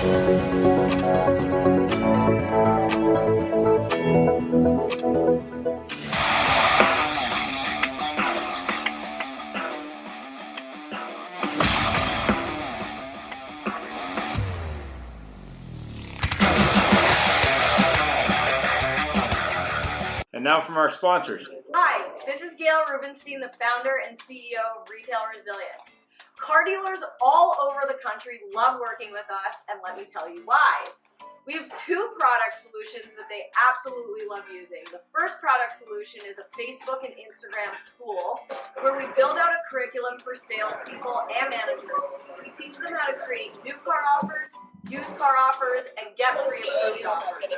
And now from our sponsors. Hi, this is Gail Rubenstein, the founder and CEO of Retail Resilient. Car dealers all over the country love working with us, and let me tell you why. We have two product solutions that they absolutely love using. The first product solution is a Facebook and Instagram school where we build out a curriculum for salespeople and managers. We teach them how to create new car offers, used car offers, and get pre-approved offers.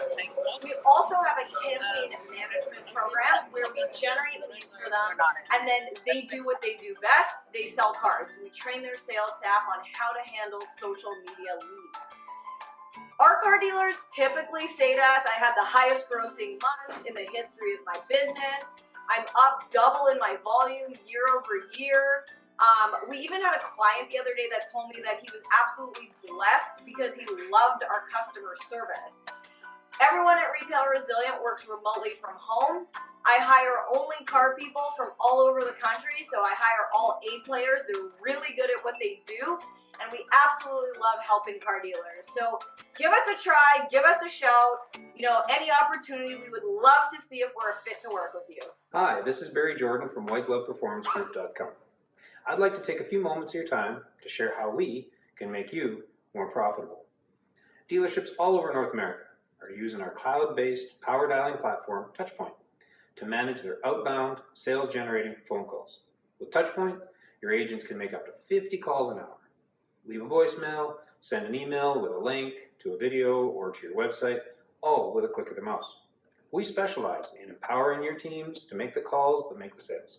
We also have a campaign management program where we generate leads for them, and then they do what they do best, they sell cars. So we train their sales staff on how to handle social media leads. Our car dealers typically say to us, I had the highest grossing month in the history of my business. I'm up double in my volume year over year. We even had a client the other day that told me that he was absolutely blessed because he loved our customer service. Everyone at Retail Resilient works remotely from home. I hire only car people from all over the country, so I hire all A players. They're really good at what they do, and we absolutely love helping car dealers. So give us a try, give us a shout. Any opportunity, we would love to see if we're a fit to work with you. Hi, this is Barry Jordan from whitegloveperformancegroup.com. I'd like to take a few moments of your time to share how we can make you more profitable. Dealerships all over North America are using our cloud-based power dialing platform, Touchpoint, to manage their outbound sales-generating phone calls. With Touchpoint, your agents can make up to 50 calls an hour. Leave a voicemail, send an email with a link to a video or to your website, all with a click of the mouse. We specialize in empowering your teams to make the calls that make the sales.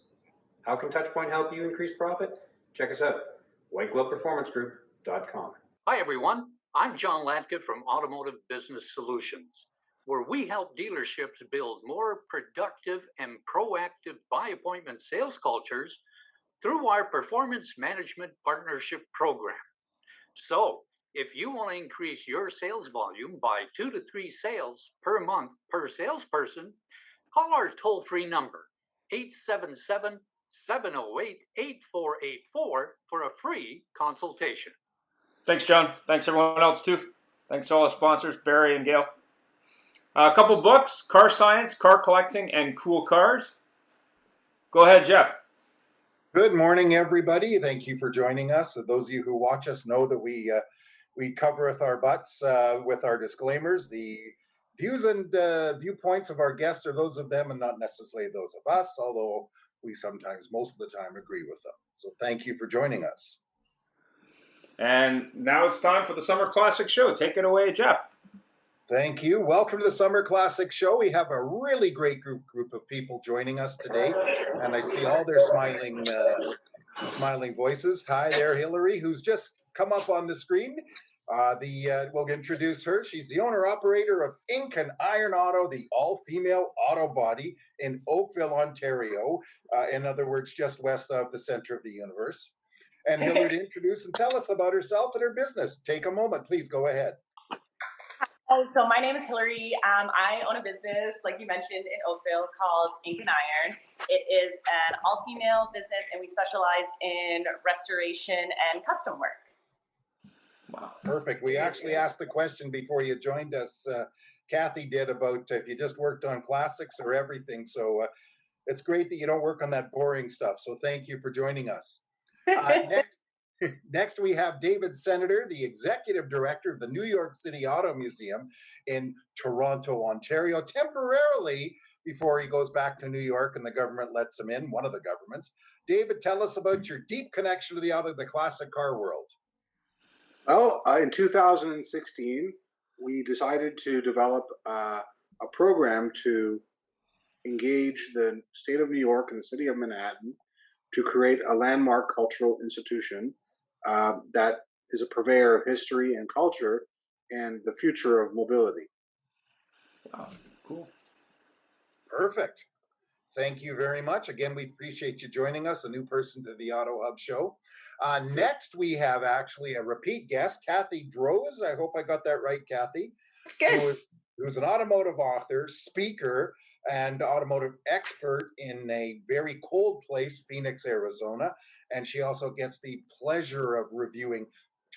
How can Touchpoint help you increase profit? Check us out, whitegloveperformancegroup.com. Hi everyone, I'm John Latka from Automotive Business Solutions, where we help dealerships build more productive and proactive by-appointment sales cultures through our Performance Management Partnership Program. So, if you want to increase your sales volume by 2 to 3 sales per month per salesperson, call our toll-free number, 877-708-8484 for a free consultation. Thanks, John. Thanks, everyone else, too. Thanks to all the sponsors, Barry and Gail. A couple books, Car Science, Car Collecting, and Cool Cars. Go ahead, Jeff. Good morning, everybody. Thank you for joining us. Those of you who watch us know that we cover with our butts with our disclaimers. The views and viewpoints of our guests are those of them and not necessarily those of us, although we sometimes, most of the time, agree with them. So thank you for joining us. And now it's time for the Summer Classic Show. Take it away, Jeff. Thank you. Welcome to the Summer Classic Show. We have a really great group of people joining us today, and I see all their smiling voices. Hi there, Hillary, who's just come up on the screen. We'll introduce her. She's the owner-operator of Ink and Iron Auto, the all-female auto body in Oakville, Ontario. In other words, just west of the center of the universe. And Hillary, to introduce and tell us about herself and her business. Take a moment, please go ahead. So my name is Hillary. I own a business, like you mentioned, in Oakville called Ink and Iron. It is an all-female business, and we specialize in restoration and custom work. Wow. Perfect. We actually asked the question before you joined us, Kathy did, about if you just worked on classics or everything. So it's great that you don't work on that boring stuff. So thank you for joining us. Next, we have David Senator, the Executive Director of the New York City Auto Museum in Toronto, Ontario, temporarily before he goes back to New York and the government lets him in, one of the governments. David, tell us about your deep connection to the classic car world. Well, in 2016, we decided to develop a program to engage the state of New York and the city of Manhattan to create a landmark cultural institution that is a purveyor of history and culture and the future of mobility. Wow, cool. Perfect. Thank you very much. Again, we appreciate you joining us, a new person to the AutoHub show. Next, we have actually a repeat guest, Kathy Droz. I hope I got that right, Kathy. It's good. Who's an automotive author, speaker, and automotive expert in a very cold place, Phoenix, Arizona. And she also gets the pleasure of reviewing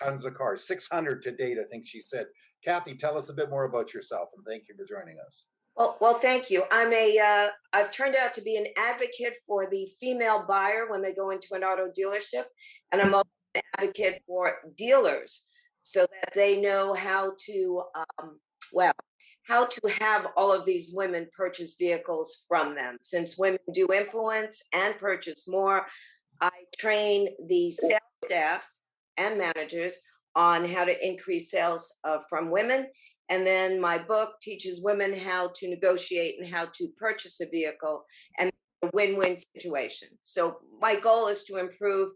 tons of cars, 600 to date, I think she said. Kathy, tell us a bit more about yourself, and thank you for joining us. Well, thank you. I've turned out to be an advocate for the female buyer when they go into an auto dealership, and I'm also an advocate for dealers so that they know how to, how to have all of these women purchase vehicles from them. Since women do influence and purchase more, I train the sales staff and managers on how to increase sales from women. And then my book teaches women how to negotiate and how to purchase a vehicle and a win-win situation. So my goal is to improve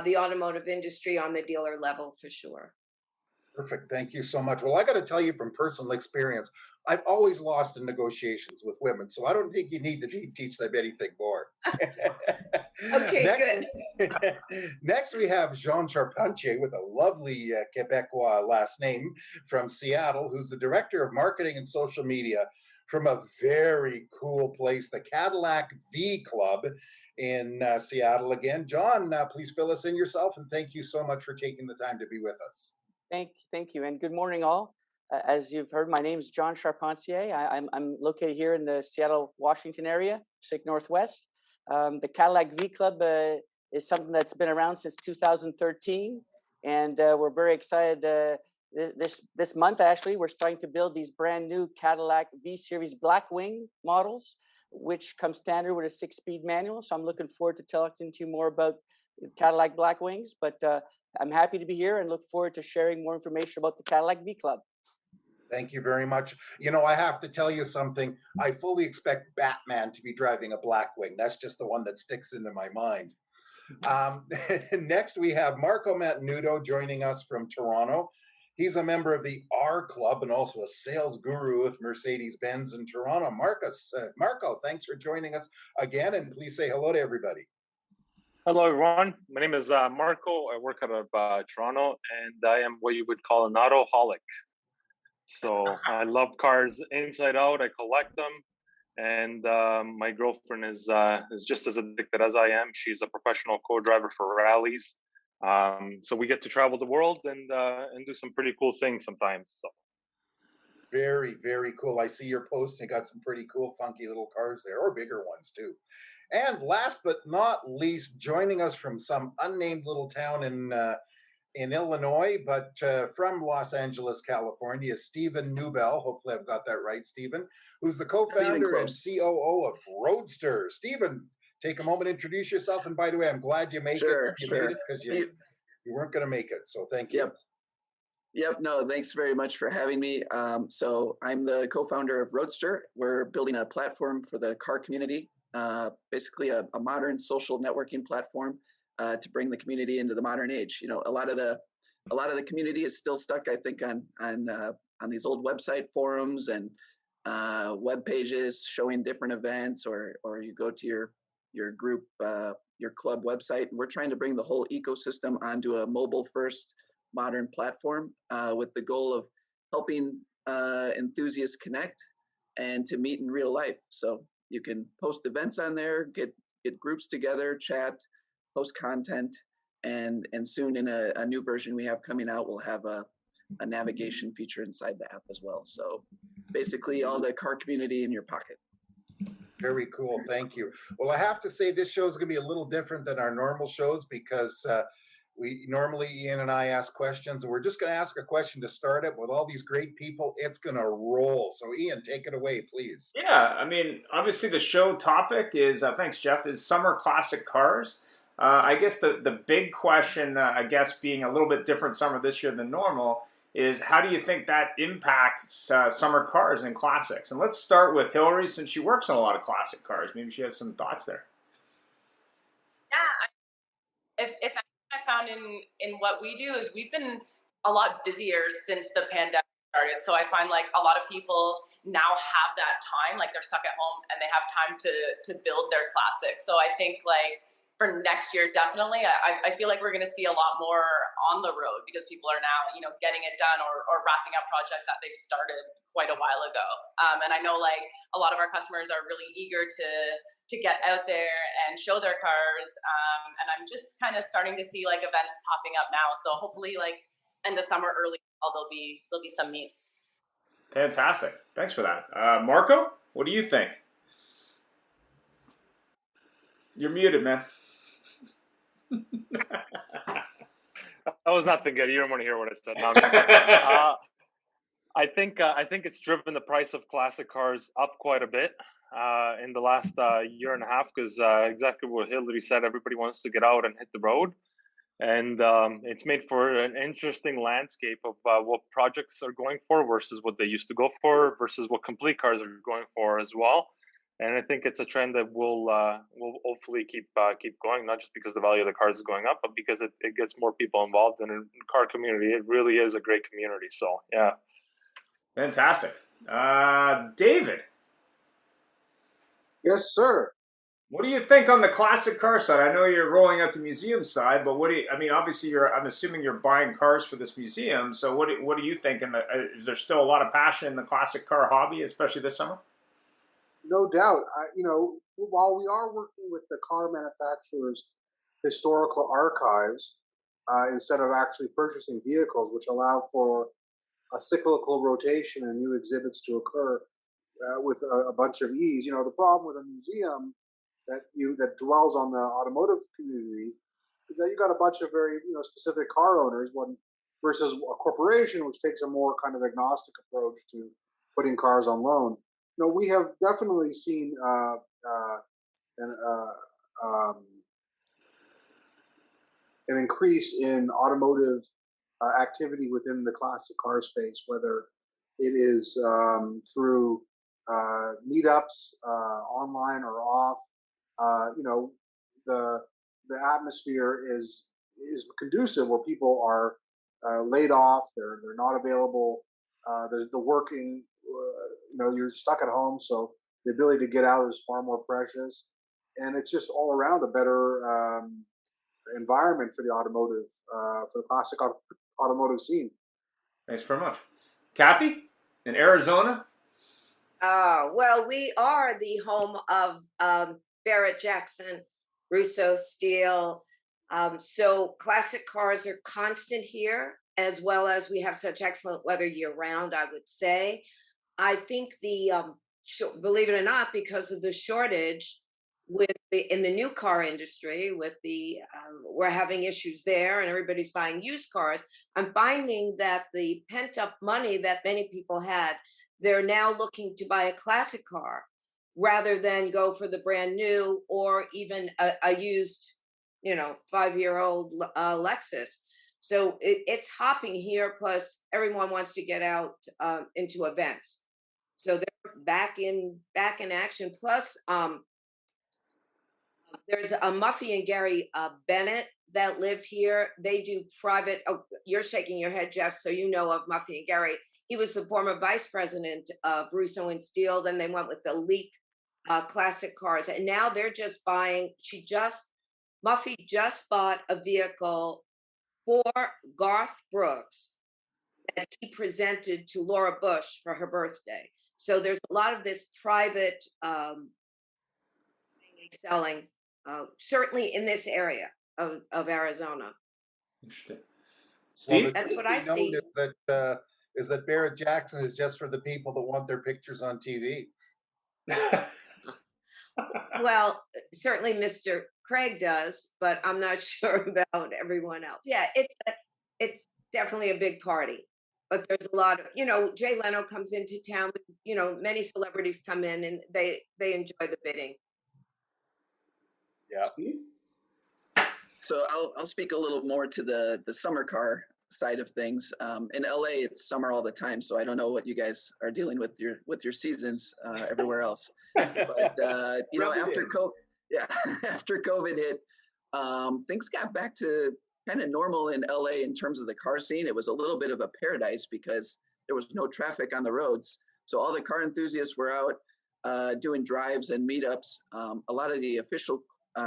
the automotive industry on the dealer level for sure. Perfect. Thank you so much. Well, I got to tell you from personal experience, I've always lost in negotiations with women, so I don't think you need to teach them anything more. Okay, good. Next, we have Jean Charpentier with a lovely Quebecois last name from Seattle, who's the director of marketing and social media from a very cool place, the Cadillac V Club in Seattle. Again, John, please fill us in yourself, and thank you so much for taking the time to be with us. Thank you, and good morning, all. As you've heard, my name is John Charpentier. I'm located here in the Seattle, Washington area, Pacific Northwest. The Cadillac V Club is something that's been around since 2013, and we're very excited. This month, actually, we're starting to build these brand new Cadillac V Series Blackwing models, which come standard with a 6-speed manual. So I'm looking forward to talking to you more about Cadillac Blackwings, but I'm happy to be here and look forward to sharing more information about the Cadillac V Club. Thank you very much. You know, I have to tell you something. I fully expect Batman to be driving a Blackwing. That's just the one that sticks into my mind. Next, we have Marco Mantenuto joining us from Toronto. He's a member of the R Club and also a sales guru with Mercedes-Benz in Toronto. Marco, thanks for joining us again, and please say hello to everybody. Hello, everyone. My name is Marco. I work out of Toronto, and I am what you would call an autoholic. So I love cars inside out. I collect them, and my girlfriend is just as addicted as I am. She's a professional co-driver for rallies, so we get to travel the world and do some pretty cool things sometimes. So. Very, very cool. I see your post and you got some pretty cool, funky little cars there, or bigger ones too. And last but not least, joining us from some unnamed little town in Illinois, but from Los Angeles, California, is Stephen Newbell. Hopefully I've got that right, Stephen, who's the co-founder and COO of Roadster. Stephen, take a moment, introduce yourself. And by the way, I'm glad you made it. You made it because you weren't going to make it. So thank you. Yep. No, thanks very much for having me. So I'm the co-founder of Roadster. We're building a platform for the car community, basically a modern social networking platform to bring the community into the modern age. You know, a lot of the community is still stuck, I think, on these old website forums and web pages showing different events, or you go to your group, your club website. We're trying to bring the whole ecosystem onto a mobile-first modern platform with the goal of helping enthusiasts connect and to meet in real life. So you can post events on there, get groups together, chat, post content, and soon in a new version we have coming out, we'll have a navigation feature inside the app as well. So basically all the car community in your pocket. Very cool. Thank you. Well, I have to say this show is going to be a little different than our normal shows because we normally, Ian and I ask questions, and we're just going to ask a question to start it with all these great people. It's going to roll. So Ian, take it away, please. Yeah, I mean, obviously the show topic is, thanks Jeff, is summer classic cars. I guess the big question, I guess being a little bit different summer this year than normal, is how do you think that impacts summer cars and classics? And let's start with Hillary, since she works on a lot of classic cars. Maybe she has some thoughts there. Yeah, if I found in what we do is we've been a lot busier since the pandemic started. So I find like a lot of people now have that time, like they're stuck at home and they have time to build their classic. So I think like for next year, definitely, I feel like we're going to see a lot more on the road because people are now, you know, getting it done or wrapping up projects that they've started quite a while ago. And I know like a lot of our customers are really eager to get out there and show their cars. And I'm just kind of starting to see like events popping up now. So hopefully like end of summer, early fall, there'll be some meets. Fantastic. Thanks for that. Marco, what do you think? You're muted, man. I was not thinking. You don't want to hear what I said. No, I'm just I think it's driven the price of classic cars up quite a bit in the last year and a half because exactly what Hillary said. Everybody wants to get out and hit the road, and it's made for an interesting landscape of what projects are going for versus what they used to go for versus what complete cars are going for as well. And I think it's a trend that will hopefully keep going, not just because the value of the cars is going up, but because it gets more people involved in the car community. It really is a great community. So yeah. Fantastic. David. Yes, sir. What do you think on the classic car side? I know you're rolling out the museum side, but I mean, obviously I'm assuming you're buying cars for this museum. So what do you think? Is there still a lot of passion in the classic car hobby, especially this summer? No doubt. While we are working with the car manufacturers' historical archives, instead of actually purchasing vehicles, which allow for a cyclical rotation and new exhibits to occur with a bunch of ease. The problem with a museum that dwells on the automotive community is that you got a bunch of very specific car owners, versus a corporation which takes a more kind of agnostic approach to putting cars on loan. We have definitely seen an increase in automotive activity within the classic car space, whether it is through meetups, online or off. The atmosphere is conducive where people are laid off, they're not available. There's the working. You're stuck at home, so the ability to get out is far more precious, and it's just all around a better environment for the automotive, for the classic automotive scene. Thanks very much. Kathy, in Arizona? Well, we are the home of Barrett Jackson, Russo Steel. So classic cars are constant here, as well as we have such excellent weather year round, I would say. I think believe it or not, because of the shortage in the new car industry, we're having issues there, and everybody's buying used cars. I'm finding that the pent up money that many people had, they're now looking to buy a classic car rather than go for the brand new or even a used, 5-year-old Lexus. So it's hopping here. Plus, everyone wants to get out into events. So they're back in action. Plus, there's a Muffy and Gary Bennett that live here. They do private. Oh, you're shaking your head, Jeff. So you know of Muffy and Gary. He was the former vice president of Russo and Steel. Then they went with the Leak classic cars, and now they're just buying. Muffy just bought a vehicle for Garth Brooks that he presented to Laura Bush for her birthday. So there's a lot of this private selling, certainly in this area of Arizona. Interesting. Steve? Well, that's what I see. Is that Barrett Jackson is just for the people that want their pictures on TV? Well, certainly Mr. Craig does, but I'm not sure about everyone else. Yeah, it's definitely a big party. But there's a lot of, Jay Leno comes into town, many celebrities come in and they enjoy the bidding. Yeah. So I'll speak a little more to the summer car side of things. In LA, it's summer all the time, so I don't know what you guys are dealing with your seasons everywhere else. But after COVID hit, things got back to kind of normal in LA in terms of the car scene. It was a little bit of a paradise because there was no traffic on the roads. So all the car enthusiasts were out doing drives and meetups. A lot of the official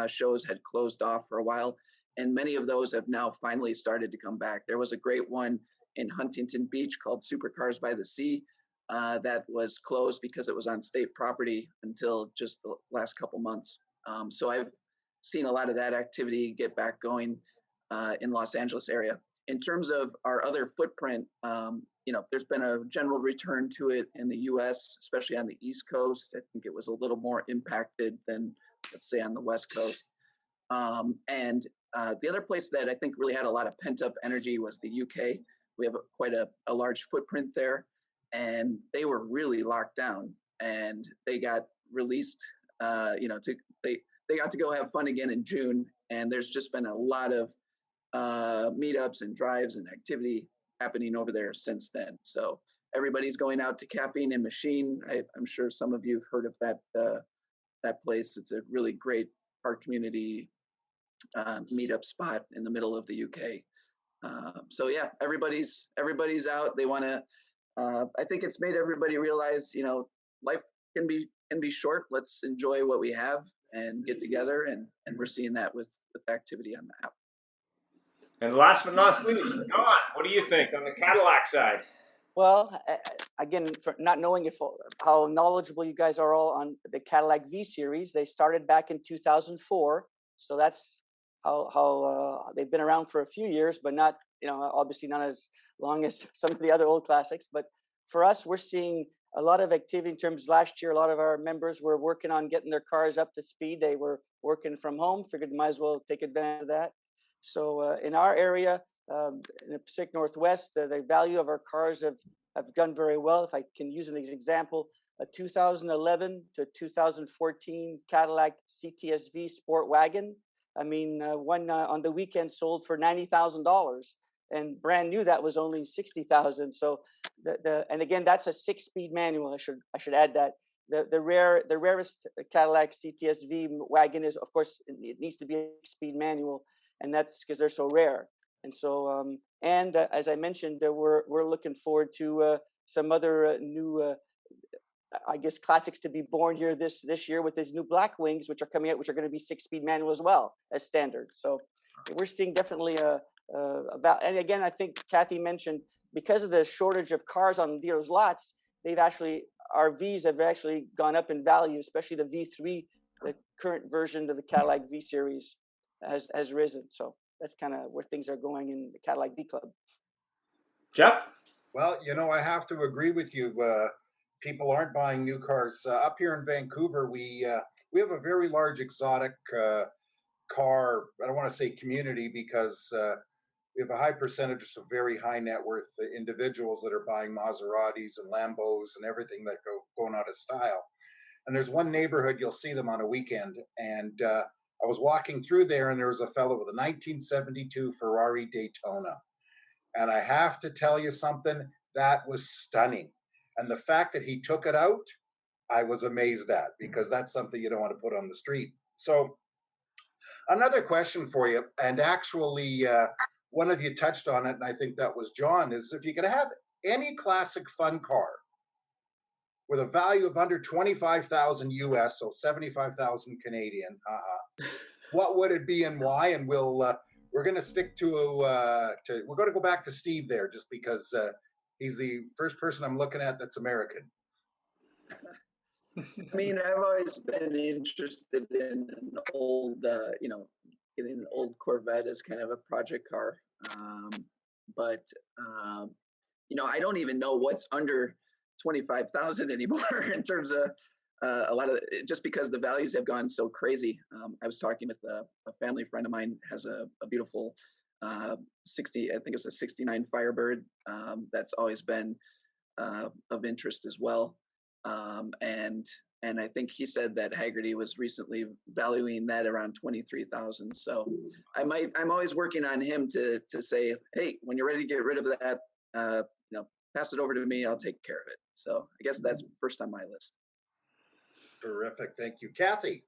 shows had closed off for a while, and many of those have now finally started to come back. There was a great one in Huntington Beach called Supercars by the Sea that was closed because it was on state property until just the last couple months. So I've seen a lot of that activity get back going in Los Angeles area. In terms of our other footprint, there's been a general return to it in the U.S., especially on the East Coast. I think it was a little more impacted than, let's say, on the West Coast. And the other place that I think really had a lot of pent-up energy was the UK. We have quite a large footprint there, and they were really locked down, and they got released. They got to go have fun again in June, and there's just been a lot of meetups and drives and activity happening over there since then. So everybody's going out to Caffeine and Machine. I'm sure some of you have heard of that place. It's a really great art community meetup spot in the middle of the UK. So yeah, everybody's out. They want to. I think it's made everybody realize, life can be short. Let's enjoy what we have and get together, and we're seeing that with activity on the app. And last but not least, Don, what do you think on the Cadillac side? Well, again, for not knowing how knowledgeable you guys are all on the Cadillac V series, they started back in 2004. So that's how they've been around for a few years, but not, obviously not as long as some of the other old classics. But for us, we're seeing a lot of activity in terms. Last year, a lot of our members were working on getting their cars up to speed. They were working from home, figured might as well take advantage of that. So in our area, in the Pacific Northwest, the value of our cars have done very well. If I can use an example, a 2011 to 2014 Cadillac CTSV Sport Wagon. I mean, one on the weekend sold for $90,000, and brand new that was only $60,000. So and again, that's a 6-speed manual. I should add that. The rarest Cadillac CTSV wagon is, of course, it needs to be a 6-speed manual, and that's because they're so rare. And so, as I mentioned, we're looking forward to some other new, I guess, classics to be born here this year with these new Black Wings, which are coming out, which are going to be 6-speed manual as well as standard. So we're seeing definitely and again, I think Kathy mentioned, because of the shortage of cars on dealers' lots, our Vs have actually gone up in value, especially the V3, the current version of the Cadillac V series has risen. So that's kind of where things are going in the Cadillac V Club. Jeff? Well, I have to agree with you. People aren't buying new cars. Up here in Vancouver, we have a very large exotic car, I don't want to say community, because we have a high percentage of very high net worth individuals that are buying Maseratis and Lambos and everything that going out of style. And there's one neighborhood, you'll see them on a weekend. And I was walking through there, and there was a fellow with a 1972 Ferrari Daytona. And I have to tell you something, that was stunning. And the fact that he took it out, I was amazed at, because that's something you don't want to put on the street. So another question for you, and actually one of you touched on it, and I think that was John, is if you could have any classic fun car with a value of under 25,000 US, so 75,000 Canadian, what would it be and why? And we're going to stick to we're going to go back to Steve there, just because he's the first person I'm looking at that's American. I mean, I've always been interested in an old, getting an old Corvette as kind of a project car. But I don't even know what's under 25,000 anymore in terms of a lot of just because the values have gone so crazy. I was talking with a family friend of mine has a beautiful 60, I think it was a 69 Firebird that's always been of interest as well. And I think he said that Haggerty was recently valuing that around 23,000. So I'm always working on him to say, hey, when you're ready to get rid of that, pass it over to me. I'll take care of it. So I guess that's first on my list. Terrific. Thank you. Kathy?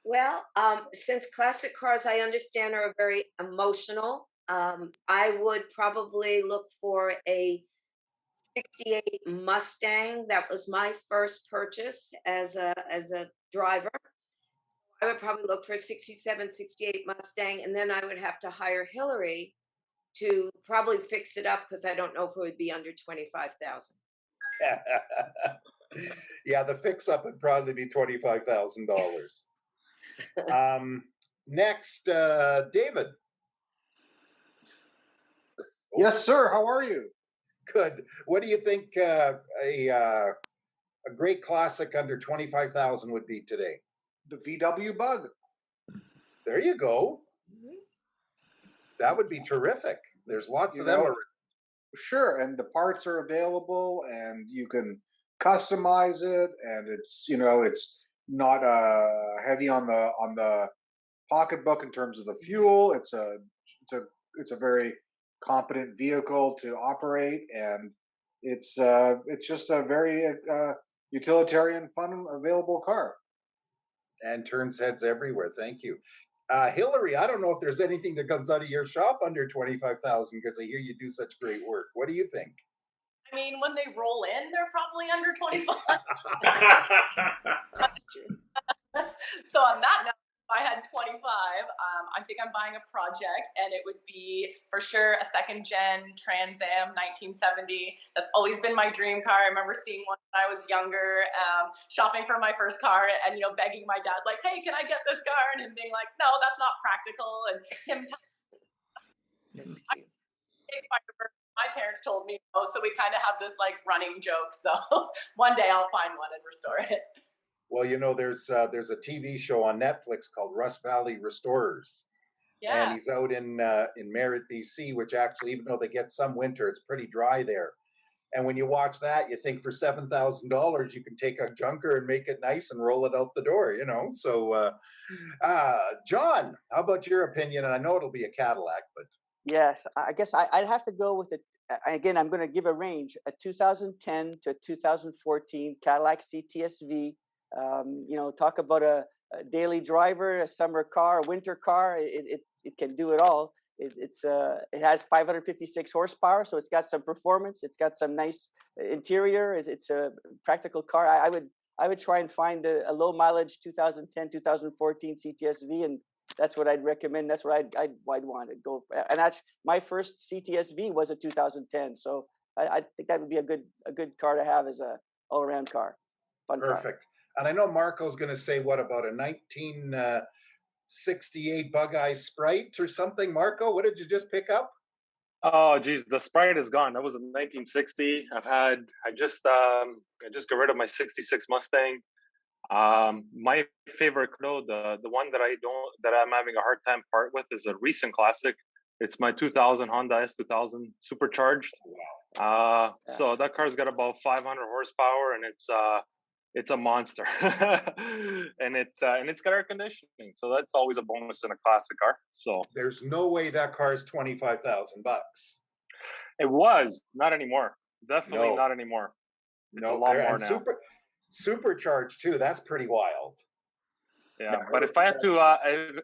Well, since classic cars, I understand, are very emotional, I would probably look for a 68 Mustang. That was my first purchase as a driver. I would probably look for a 67, 68 Mustang, and then I would have to hire Hillary to probably fix it up because I don't know if it would be under 25,000. Yeah, the fix up would probably be $25,000. Next, David. Yes, sir. How are you? Good. What do you think a great classic under 25,000 would be today? The VW Bug. There you go. That would be terrific. There's lots of them. Sure, and the parts are available, and you can customize it, and it's it's not heavy on the pocketbook in terms of the fuel. It's a very competent vehicle to operate, and it's just a very utilitarian, fun, available car. And turns heads everywhere. Thank you. Hillary, I don't know if there's anything that comes out of your shop under 25,000 because I hear you do such great work. What do you think? I mean, when they roll in, they're probably under 25. That's true. So on that note, if I had 25, I think I'm buying a project, and it would be for sure a second-gen Trans Am 1970. That's always been my dream car. I remember seeing one when I was younger, shopping for my first car, and begging my dad, like, "Hey, can I get this car?" And him being like, "No, that's not practical." And him, my parents told me no, so we kind of have this like running joke. So one day I'll find one and restore it. Well, there's a TV show on Netflix called Rust Valley Restorers. Yeah. And he's out in Merritt, BC, which actually, even though they get some winter, it's pretty dry there. And when you watch that, you think for $7,000, you can take a junker and make it nice and roll it out the door, So, John, how about your opinion? And I know it'll be a Cadillac, but. Yes, I guess I'd have to go with it. Again, I'm going to give a range: a 2010 to 2014 Cadillac CTS-V. Talk about a daily driver, a summer car, a winter car. It can do it all. It has 556 horsepower, so it's got some performance. It's got some nice interior. It's a practical car. I would try and find a low mileage 2010, 2014 CTS-V, and that's what I'd recommend. That's what I'd want to go. And that's my first CTS-V was a 2010, so I think that would be a good car to have as a all-around car. Fun Perfect. car. And I know Marco's going to say, what about a 1968 Bug-Eye Sprite or something? Marco, what did you just pick up? Oh, geez, the Sprite is gone. That was in 1960. I just got rid of my 66 Mustang. My favorite car, the one that I'm having a hard time part with, is a recent classic. It's my 2000 Honda S2000 supercharged. So that car's got about 500 horsepower, and it's a monster. and it's got air conditioning, so that's always a bonus in a classic car. So there's no way that car is $25,000. It was not anymore. Definitely not anymore. It's a lot more now. Supercharged too. That's pretty wild. Yeah, but if I had to,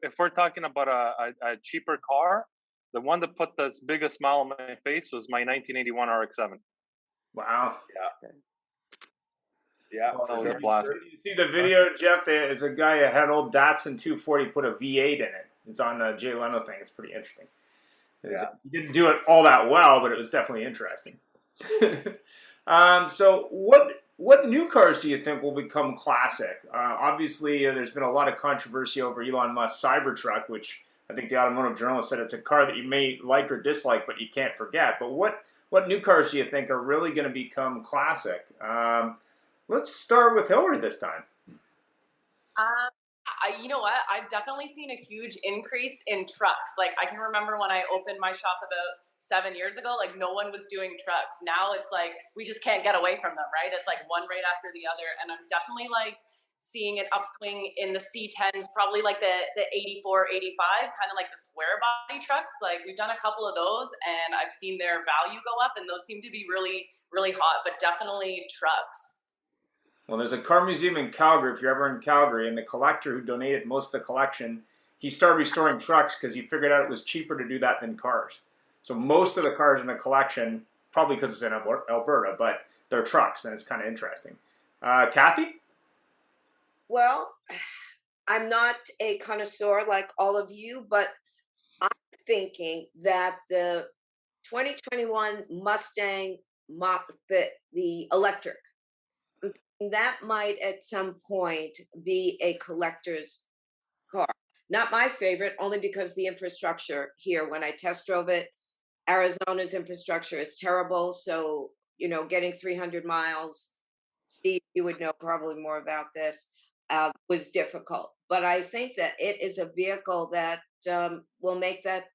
if we're talking about a cheaper car, the one that put the biggest smile on my face was my 1981 RX-7. Wow. Yeah. Yeah. That was a blast. Did you see the video, Jeff? There's a guy that had old Datsun 240 put a V8 in it. It's on the Jay Leno thing. It's pretty interesting. Yeah. He didn't do it all that well, but it was definitely interesting. So what new cars do you think will become classic? Obviously, there's been a lot of controversy over Elon Musk's Cybertruck, which I think the Automotive Journal said it's a car that you may like or dislike, but you can't forget. But what new cars do you think are really going to become classic? Let's start with Hillary this time. You know what? I've definitely seen a huge increase in trucks. Like, I can remember when I opened my shop about 7 years ago, like, no one was doing trucks. Now it's like we just can't get away from them, right? It's like one right after the other. And I'm definitely like seeing an upswing in the C10s, probably like the 84, 85, kind of like the square body trucks. Like, we've done a couple of those, and I've seen their value go up, and those seem to be really, really hot, but definitely trucks. Well, there's a car museum in Calgary, if you're ever in Calgary, and the collector who donated most of the collection, he started restoring trucks because he figured out it was cheaper to do that than cars. So most of the cars in the collection probably because it's in Alberta, but they're trucks, and it's kind of interesting. Kathy? Well, I'm not a connoisseur like all of you, but I'm thinking that the 2021 Mustang Mach, the electric, that might at some point be a collector's car. Not my favorite, only because the infrastructure here, when I test drove it, Arizona's infrastructure is terrible. So, getting 300 miles, Steve, you would know probably more about this, was difficult. But I think that it is a vehicle that will make that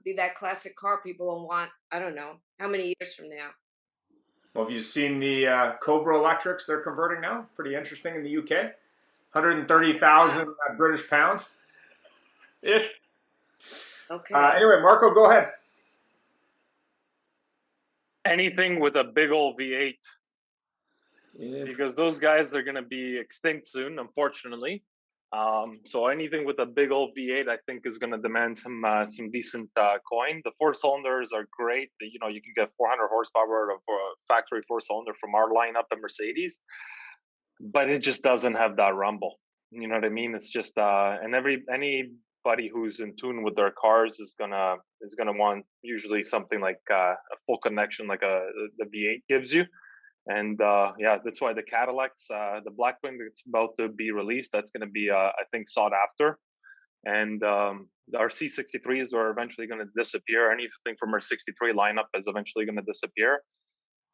be that classic car people will want, I don't know, how many years from now. Well, have you seen the Cobra electrics they're converting now? Pretty interesting in the UK. 130,000 British pounds. Ish. Okay. Anyway, Marco, go ahead. Anything with a big old V8, because those guys are going to be extinct soon, unfortunately. So anything with a big old V8, I think, is going to demand some decent coin. The 4-cylinders are great. You can get 400 horsepower of a factory 4-cylinder from our lineup at Mercedes, but it just doesn't have that rumble. You know what I mean? It's just and anybody who's in tune with their cars is gonna want usually something like a full connection, like the V8 gives you. And that's why the Cadillacs, the Blackwing that's about to be released, that's going to be, I think, sought after. And our C63s are eventually going to disappear. Anything from our 63 lineup is eventually going to disappear.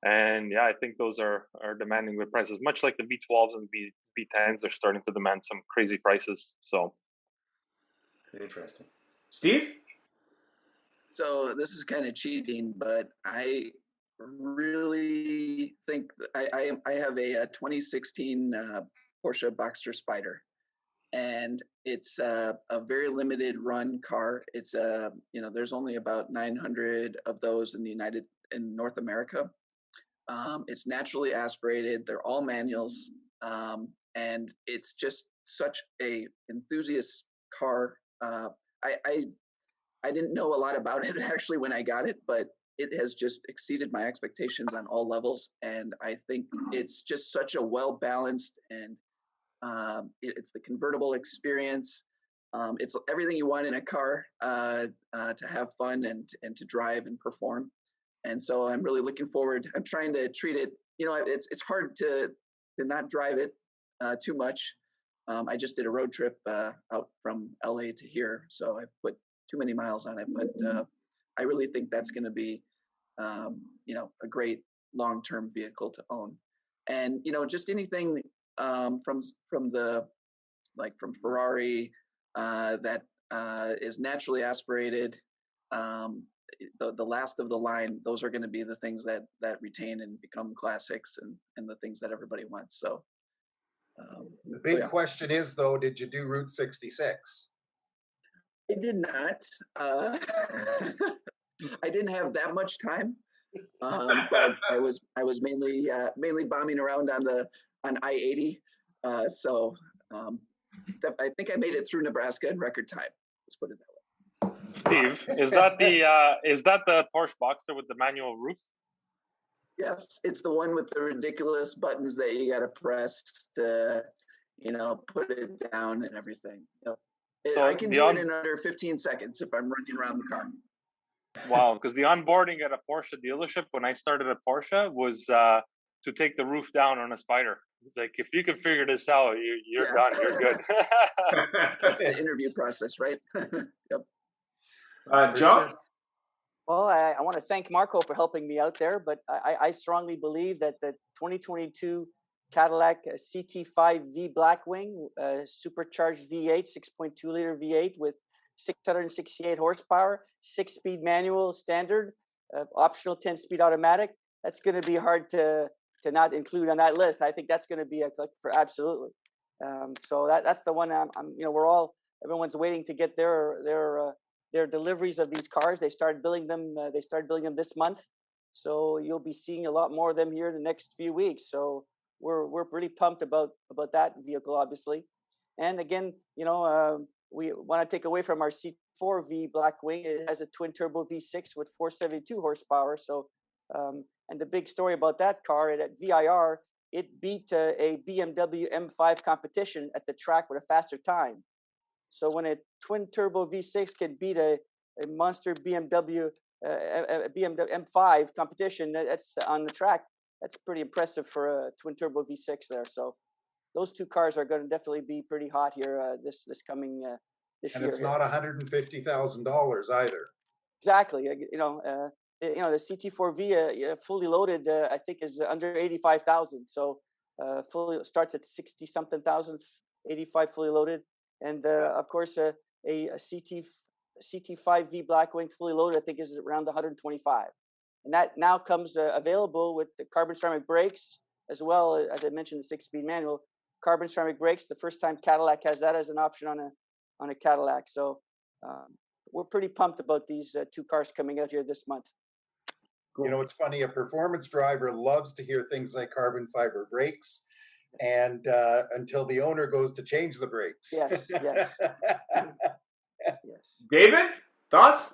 And I think those are demanding good prices, much like the V12s and V10s. They're starting to demand some crazy prices. So interesting. Steve? So this is kind of cheating, but I really think I have a 2016 Porsche Boxster Spider, and it's a very limited run car. It's there's only about 900 of those in North America. It's naturally aspirated. They're all manuals, and it's just such a enthusiast car. I didn't know a lot about it actually when I got it, but it has just exceeded my expectations on all levels. And I think it's just such a well-balanced and it's the convertible experience. It's everything you want in a car to have fun and to drive and perform. And so I'm really looking forward. I'm trying to treat it, it's hard to not drive it too much. I just did a road trip out from LA to here. So I put too many miles on it, but I really think that's going to be, a great long-term vehicle to own. And just anything from Ferrari that is naturally aspirated, the last of the line. Those are going to be the things that retain and become classics, and the things that everybody wants. So the big question is, though, did you do Route 66? I did not. I didn't have that much time, but I was mainly bombing around on I-80. So I think I made it through Nebraska in record time. Let's put it that way. Steve, is that the Porsche Boxster with the manual roof? Yes, it's the one with the ridiculous buttons that you got to press to, put it down and everything. Yep. So I can do it in under 15 seconds if I'm running around the car. Wow, because the onboarding at a Porsche dealership when I started at Porsche was to take the roof down on a Spider. It's like, if you can figure this out, you're done. You're good. That's the interview process, right? Yep. John? Well, I want to thank Marco for helping me out there, but I strongly believe that the 2022 Cadillac CT5V Blackwing, supercharged V8, 6.2-liter V8 with 668 horsepower, 6-speed manual standard, optional 10-speed automatic. That's going to be hard to not include on that list. I think that's going to be a collector for absolutely. So that's the one everyone's waiting to get their deliveries of these cars. They started building them. This month, so you'll be seeing a lot more of them here in the next few weeks. So we're pretty pumped about that vehicle, obviously. And again, we want to take away from our C4V Blackwing. It has a twin turbo V6 with 472 horsepower. So And the big story about that car at VIR, it beat a BMW M5 competition at the track with a faster time. So when a twin turbo V6 can beat a monster BMW M5 competition that's on the track, that's pretty impressive for a twin turbo V6 there. So those two cars are going to definitely be pretty hot here this coming this And year. it's not $150,000 either. Exactly. The CT4V fully loaded, I think, is under 85,000. So fully starts at 60 something thousand, 85 fully loaded, and of course a CT5V Blackwing fully loaded, I think, is around 125. And that now comes available with the carbon ceramic brakes as well. As I mentioned, the 6-speed manual carbon ceramic brakes. The first time Cadillac has that as an option on a Cadillac. So we're pretty pumped about these two cars coming out here this month. Cool. You know, it's funny, a performance driver loves to hear things like carbon fiber brakes, and until the owner goes to change the brakes. Yes, yes. Yes. David, thoughts?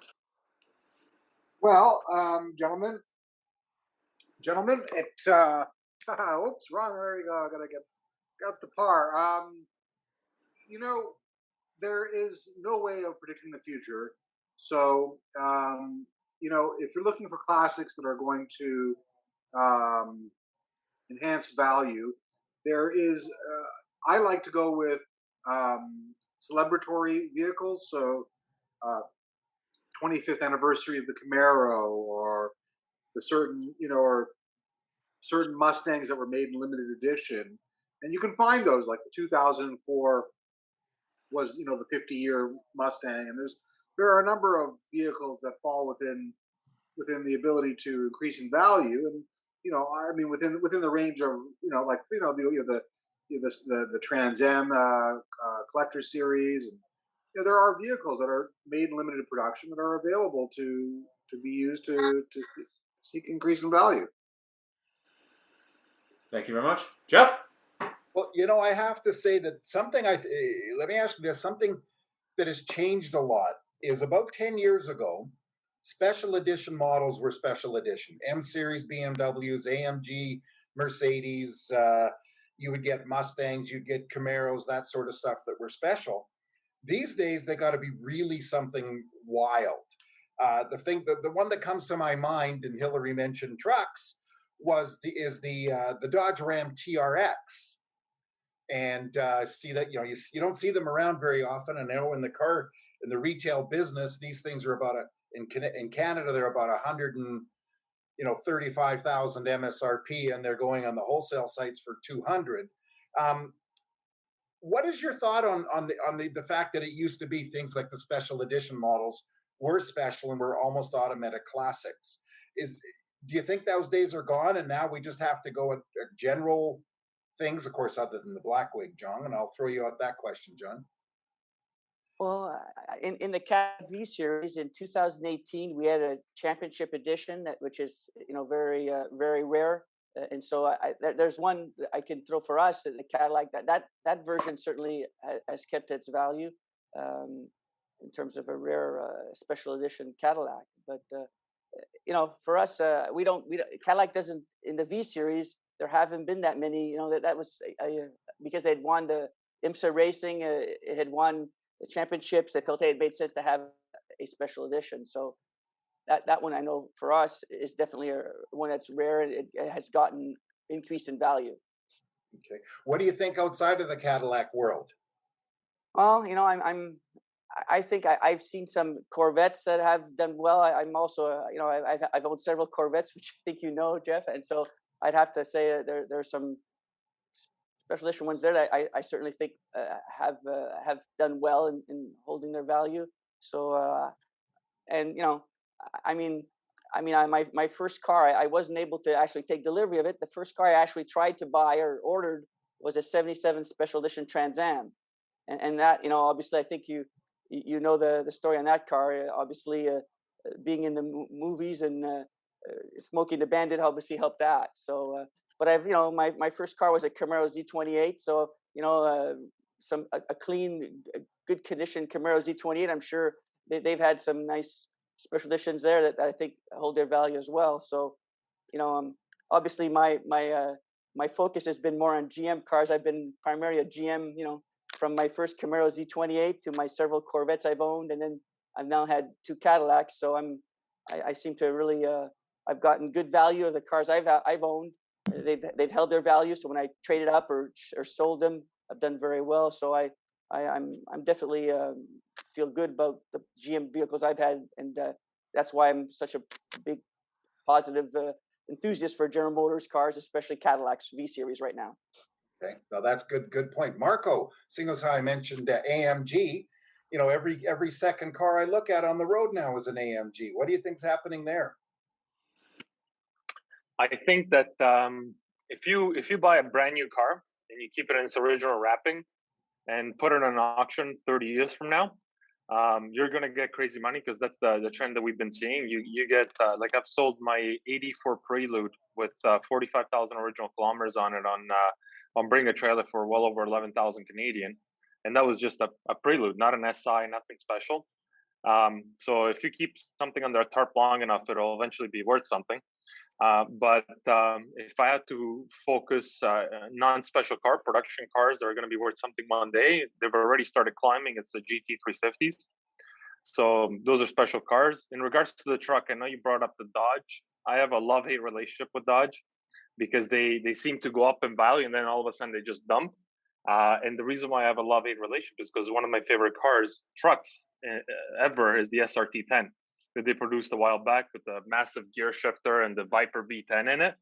Well, gentlemen, it oops, wrong. There we go. I gotta got the par. You know, there is no way of predicting the future. So, you know, if you're looking for classics that are going to enhance value, there is. I like to go with celebratory vehicles. So, 25th anniversary of the Camaro, or the certain, you know, or certain Mustangs that were made in limited edition, and you can find those, like the 2004 was, you know, the 50-year Mustang, and there are a number of vehicles that fall within the ability to increase in value, and you know, I mean, within the range of, you know, like, you know, the Trans Am collector series, and you know, there are vehicles that are made in limited production that are available to be used to seek increase in value. Thank you very much. Jeff? Well, you know, I have to say that something let me ask you this, something that has changed a lot is about 10 years ago, special edition models were special edition. M series BMWs, AMG, Mercedes, you would get Mustangs, you'd get Camaros, that sort of stuff that were special. These days, they got to be really something wild. The one that comes to my mind, and Hillary mentioned trucks, is the Dodge Ram TRX. And see that, you know, you don't see them around very often. And now in the retail business, these things are about in Canada they're about 135,000 MSRP, and they're going on the wholesale sites for 200. What is your thought on the fact that it used to be things like the special edition models were special and were almost automatic classics? Do you think those days are gone, and now we just have to go at general things, of course, other than the Blackwing, John? And I'll throw you out that question, John. Well, in the Cat V series in 2018, we had a championship edition, which is, you know, very very rare. And so there's one I can throw for us, the Cadillac. That version certainly has kept its value in terms of a rare special edition Cadillac. But you know, for us, we don't Cadillac doesn't, in the V series. There haven't been that many. You know, that was because they'd won the IMSA racing. It had won the championships. They felt it made sense to have a special edition. So that one, I know for us, is definitely one that's rare, and it has gotten increased in value. Okay, what do you think outside of the Cadillac world? Well, you know, I think I've seen some Corvettes that have done well. I'm also, you know, I've owned several Corvettes, which I think you know, Jeff, and so I'd have to say there's some special edition ones there that I certainly think have done well in holding their value. So and you know, my first car, I wasn't able to actually take delivery of it. The first car I actually tried to buy or ordered was a '77 special edition Trans Am, and that, you know, obviously I think you know the story on that car. Obviously, being in the movies and Smoking the Bandit obviously helped that. So, but I've, you know, my first car was a Camaro Z28. So, you know, a clean, good condition Camaro Z28. I'm sure they've had some nice special editions there that I think hold their value as well. So, obviously my focus has been more on GM cars. I've been primarily a GM, from my first Camaro Z28 to my several Corvettes I've owned, and then I've now had 2 Cadillacs. So I seem to really I've gotten good value of the cars I've owned. They've held their value. So when I traded up or sold them, I've done very well. So I'm definitely feel good about the GM vehicles I've had, and that's why I'm such a big positive enthusiast for General Motors cars, especially Cadillacs V Series right now. Okay, well, that's good point. Marco, seeing as how I mentioned AMG, every second car I look at on the road now is an AMG. What do you think's happening there? I think that if you buy a brand new car and you keep it in its original wrapping and put it on auction 30 years from now, you're gonna get crazy money, because that's the trend that we've been seeing. You get like, I've sold my '84 Prelude with 45,000 original kilometers on it on Bring a Trailer for well over 11,000 Canadian, and that was just a Prelude, not an SI, nothing special. So if you keep something under a tarp long enough, it'll eventually be worth something. But if I had to focus non-special car production cars that are going to be worth something one day, they've already started climbing. It's the GT350s. So those are special cars. In regards to the truck, I know you brought up the Dodge. I have a love-hate relationship with Dodge, because they seem to go up in value and then all of a sudden they just dump. And the reason why I have a love-hate relationship is because one of my favorite trucks ever is the SRT10 that they produced a while back with the massive gear shifter and the Viper V10 in it.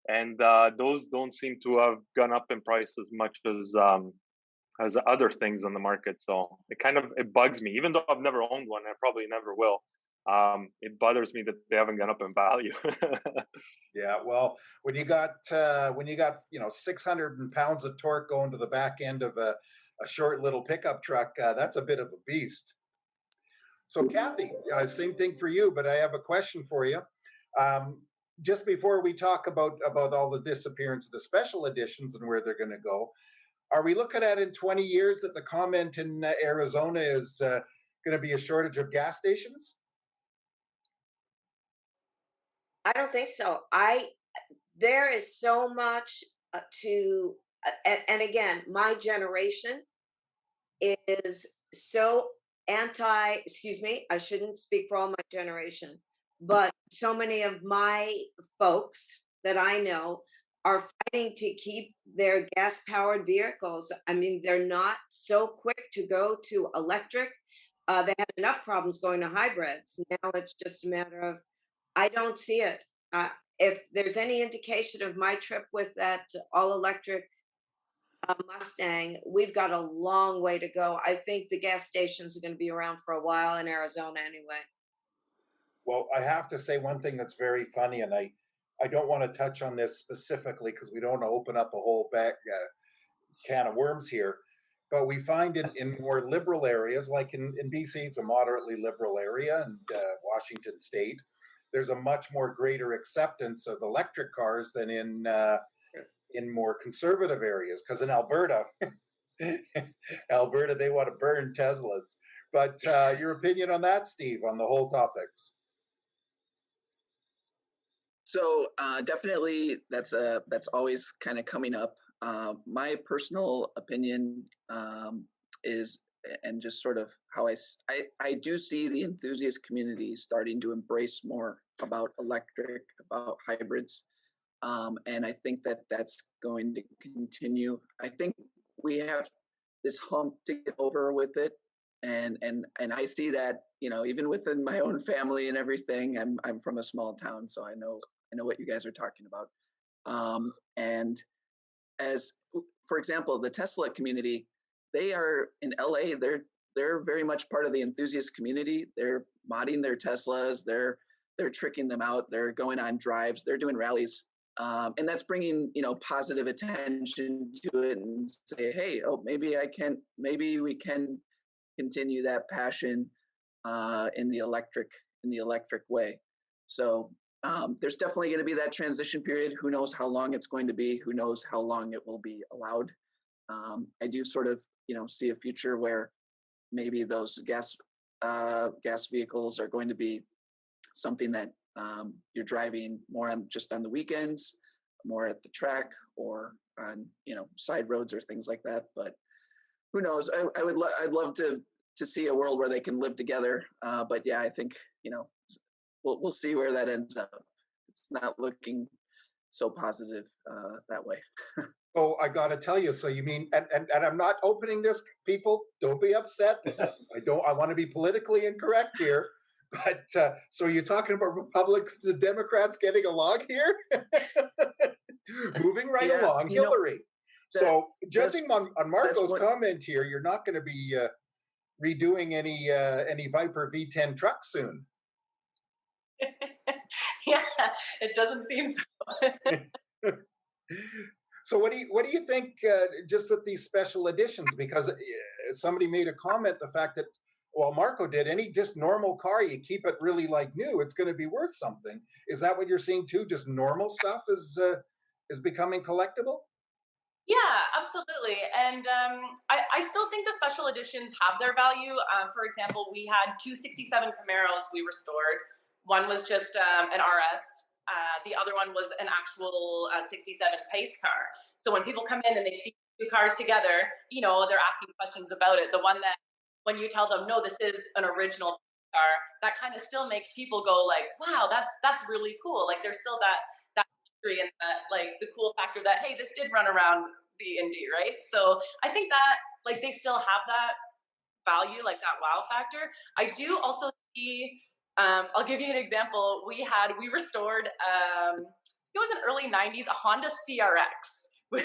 And those don't seem to have gone up in price as much as other things on the market. So it bugs me, even though I've never owned one, I probably never will. It bothers me that they haven't gone up in value. Yeah, well, when you got 600 pounds of torque going to the back end of a short little pickup truck, that's a bit of a beast. So Kathy, same thing for you, but I have a question for you. Just before we talk about all the disappearance of the special editions and where they're going to go, are we looking at in 20 years that the comment in Arizona is going to be a shortage of gas stations? I don't think so. There is so much and again, my generation is so excuse me, I shouldn't speak for all my generation, but so many of my folks that I know are fighting to keep their gas powered vehicles. I mean, they're not so quick to go to electric. They had enough problems going to hybrids. Now it's just a matter of, I don't see it. If there's any indication of my trip with that all electric Mustang, we've got a long way to go. I think the gas stations are going to be around for a while in Arizona anyway. Well, I have to say one thing that's very funny, and I don't want to touch on this specifically because we don't want to open up a whole back can of worms here. But we find in more liberal areas, like in BC, it's a moderately liberal area, and Washington State, there's a much more greater acceptance of electric cars than in more conservative areas. Because in Alberta, they want to burn Teslas. But your opinion on that, Steve, on the whole topics? So definitely, that's always kind of coming up. My personal opinion is, and just sort of how I do see the enthusiast community starting to embrace more about electric, about hybrids, and I think that that's going to continue. I think we have this hump to get over with it, and I see that, even within my own family and everything. I'm from a small town, so I know what you guys are talking about. And as, for example, the Tesla community, they are in LA. They're very much part of the enthusiast community. They're modding their Teslas. They're tricking them out. They're going on drives. They're doing rallies. And that's bringing, positive attention to it and say, hey, maybe we can continue that passion in the electric way. So there's definitely going to be that transition period. Who knows how long it's going to be? Who knows how long it will be allowed? I do sort of, see a future where maybe those gas vehicles are going to be something that you're driving more on just on the weekends, more at the track, or on side roads or things like that. But who knows? I'd love to see a world where they can live together. But yeah, I think we'll see where that ends up. It's not looking so positive that way. Oh, I got to tell you. So you mean, and I'm not opening this, people. Don't be upset. I want to be politically incorrect here. But so you're talking about Republicans and Democrats getting along here? Moving right along, Hillary. So judging on Marco's comment here, you're not going to be redoing any Viper V10 trucks soon. Yeah, it doesn't seem so. So what do you think just with these special editions? Because somebody made a comment, the fact that, well, Marco did, any just normal car, you keep it really like new, it's going to be worth something. Is that what you're seeing too? Just normal stuff is becoming collectible? Yeah, absolutely. And I still think the special editions have their value. For example, we had 267 Camaros we restored. One was just an RS. The other one was an actual 67 pace car. So when people come in and they see two cars together, they're asking questions about it. The one that when you tell them, no, this is an original car, that kind of still makes people go like, wow, that's really cool. Like there's still that history and that like the cool factor that, hey, this did run around the Indy, right? So I think that like they still have that value, like that wow factor. I do also see, I'll give you an example. We restored, it was in early 90s, a Honda CRX.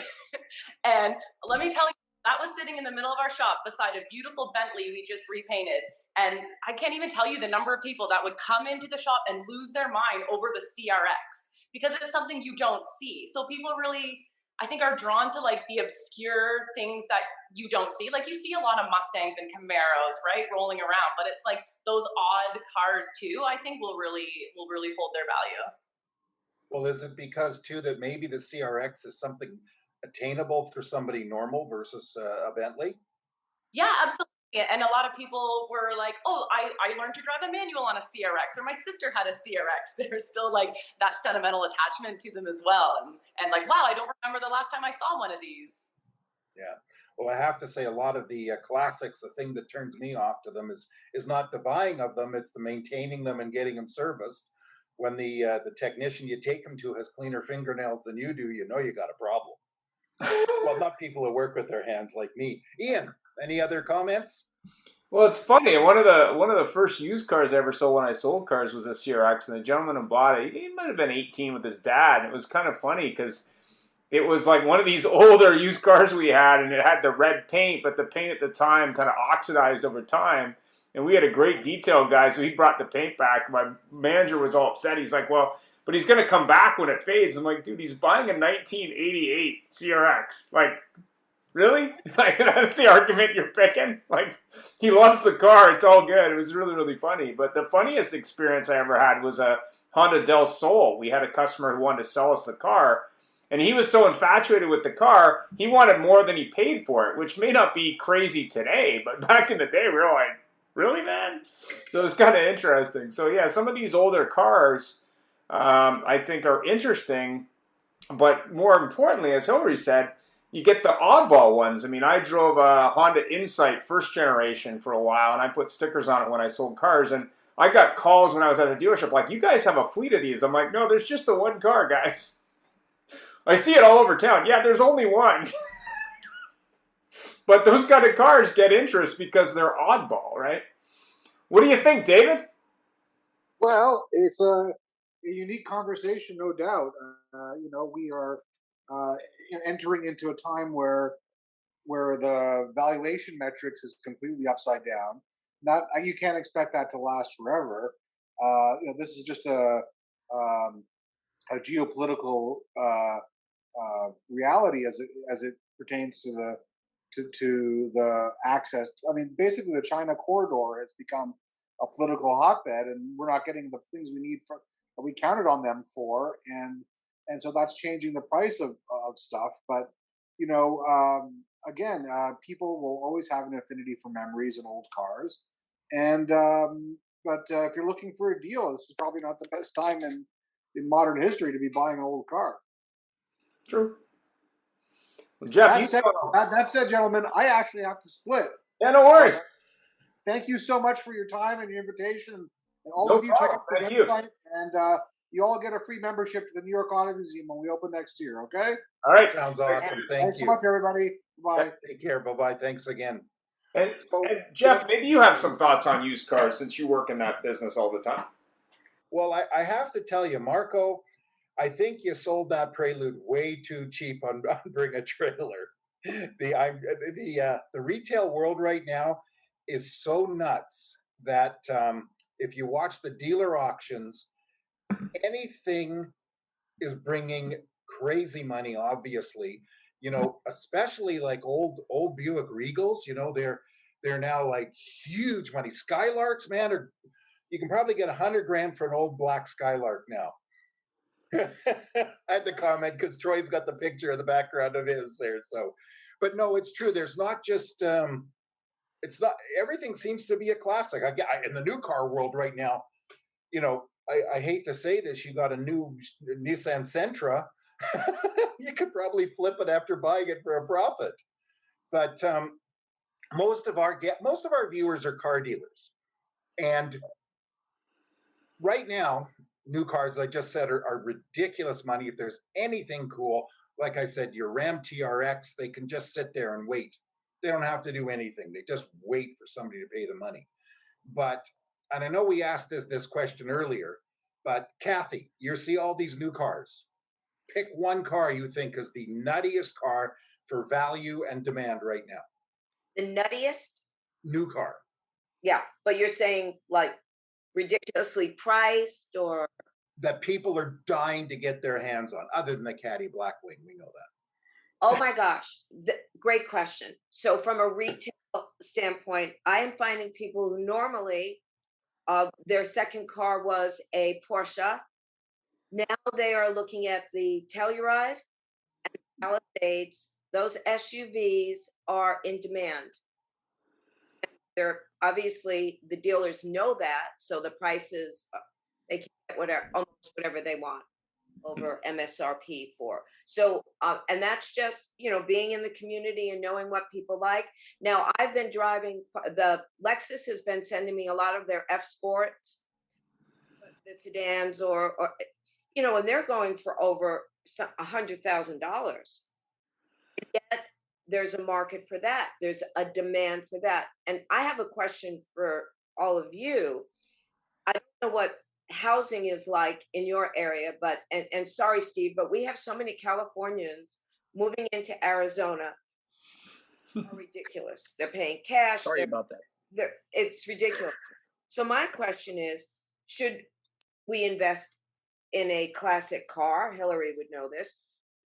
And let me tell you, that was sitting in the middle of our shop beside a beautiful Bentley we just repainted. And I can't even tell you the number of people that would come into the shop and lose their mind over the CRX because it's something you don't see. So people really, I think, are drawn to like the obscure things that you don't see. Like you see a lot of Mustangs and Camaros, right, rolling around, but it's like those odd cars too, I think will really hold their value. Well, is it because too that maybe the CRX is something attainable for somebody normal versus a Bentley? Yeah, absolutely. And a lot of people were like, oh, I learned to drive a manual on a CRX, or my sister had a CRX. There's still like that sentimental attachment to them as well. And like, wow, I don't remember the last time I saw one of these. Yeah. Well, I have to say a lot of the classics, the thing that turns me off to them is not the buying of them, it's the maintaining them and getting them serviced. When the technician you take them to has cleaner fingernails than you do, you know you got a problem. Well, not people who work with their hands like me. Ian, any other comments? Well, it's funny. One of the first used cars I ever sold when I sold cars was a CRX, and the gentleman who bought it, he might have been 18 with his dad. And it was kind of funny because it was like one of these older used cars we had, and it had the red paint, but the paint at the time kind of oxidized over time. And we had a great detail guy, so he brought the paint back. My manager was all upset. He's like, well, but he's going to come back when it fades. I'm like, dude, he's buying a 1988 CRX. Like, really? Like, that's the argument you're picking? Like, he loves the car. It's all good. It was really, really funny. But the funniest experience I ever had was a Honda Del Sol. We had a customer who wanted to sell us the car. And he was so infatuated with the car, he wanted more than he paid for it, which may not be crazy today. But back in the day, we were like, really, man? So it was kind of interesting. So, yeah, some of these older cars, I think, are interesting. But more importantly, as Hillary said, you get the oddball ones. I mean, I drove a Honda Insight first generation for a while, and I put stickers on it when I sold cars. And I got calls when I was at the dealership like, you guys have a fleet of these. I'm like, no, there's just the one car, guys. I see it all over town. Yeah, there's only one. But those kind of cars get interest because they're oddball, right? What do you think, David? Well, it's a unique conversation, no doubt. We are entering into a time where the valuation metrics is completely upside down. Not you can't expect that to last forever. This is just a geopolitical reality as it pertains to the access. I mean, basically, the China corridor has become a political hotbed, and we're not getting the things we need that we counted on them for, and so that's changing the price of stuff. But again, people will always have an affinity for memories and old cars, and But if you're looking for a deal, this is probably not the best time in modern history to be buying an old car. True. Well, Jeff, That said, gentlemen, I actually have to split. Yeah, no worries. Thank you so much for your time and your invitation. And all No of you check problem. out the Thank you. website, and you all get a free membership to the New York Auto Museum when we open next year, okay? All right. Sounds awesome. Thanks so much, everybody. Bye. Take care. Bye-bye. Thanks again. And Jeff, maybe you have some thoughts on used cars since you work in that business all the time. Well, I have to tell you, Marco, I think you sold that Prelude way too cheap on Bring a Trailer. The retail world right now is so nuts that if you watch the dealer auctions, anything is bringing crazy money, obviously. You know, especially like old Buick Regals, you know, they're now like huge money. Skylarks, man, you can probably get $100,000 for an old black Skylark now. I had to comment because Troy's got the picture of the background of his there. So, but no, it's true. There's not just it's not everything seems to be a classic. In the new car world right now, you know, I hate to say this, you got a new Nissan Sentra. You could probably flip it after buying it for a profit. But most of our viewers are car dealers, and right now, new cars, like I just said, are ridiculous money. If there's anything cool, like I said, your Ram TRX, they can just sit there and wait. They don't have to do anything. They just wait for somebody to pay the money. And I know we asked this question earlier, but Kathy, you see all these new cars. Pick one car you think is the nuttiest car for value and demand right now. The nuttiest? New car. Yeah, but you're saying like ridiculously priced or? That people are dying to get their hands on, other than the Caddy Blackwing, we know that. Oh my gosh, great question. So from a retail standpoint, I am finding people who normally their second car was a Porsche. Now they are looking at the Telluride and the Palisades. Those SUVs are in demand. They're obviously, the dealers know that, so the prices, they can get almost whatever they want over MSRP for. So, and that's just, you know, being in the community and knowing what people like. Now, I've been driving, the Lexus has been sending me a lot of their F Sports, the sedans, or you know, and they're going for over $100,000. Yet there's a market for that. There's a demand for that. And I have a question for all of you. I don't know what housing is like in your area, but and sorry, Steve, but we have so many Californians moving into Arizona. Are ridiculous. They're paying cash. Sorry about that. It's ridiculous. So my question is, should we invest in a classic car? Hillary would know this.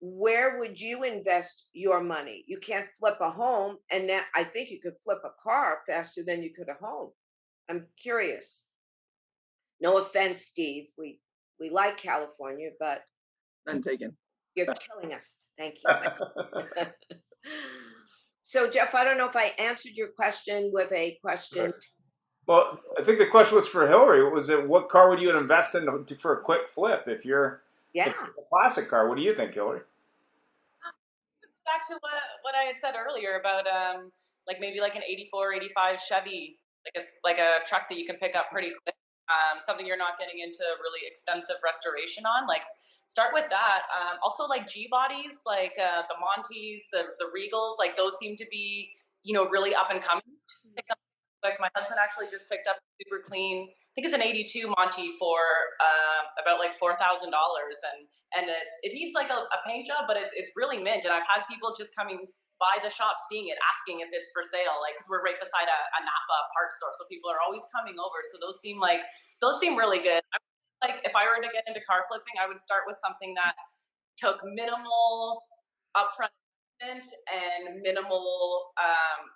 Where would you invest your money? You can't flip a home, and now I think you could flip a car faster than you could a home. I'm curious. No offense, Steve. We like California, but None taken. you're killing us. Thank you. So, Jeff, I don't know if I answered your question with a question. Well, I think the question was for Hillary. Was it what car would you invest in for a quick flip? If you're a classic car, what do you think, Hillary? Back to what I had said earlier about like maybe like an 84, 85 Chevy, like a truck that you can pick up pretty quick. Something you're not getting into really extensive restoration on. Like start with that. Also like G bodies, like the Montes, the Regals, like those seem to be, you know, really up and coming. Like my husband actually just picked up a super clean, I think it's an 82 Monte for about like $4,000, and it needs like a paint job, but it's really mint. And I've had people just coming by the shop, seeing it, asking if it's for sale, like because we're right beside a Napa parts store, so people are always coming over. So those seem really good. Like if I were to get into car flipping, I would start with something that took minimal upfront and minimal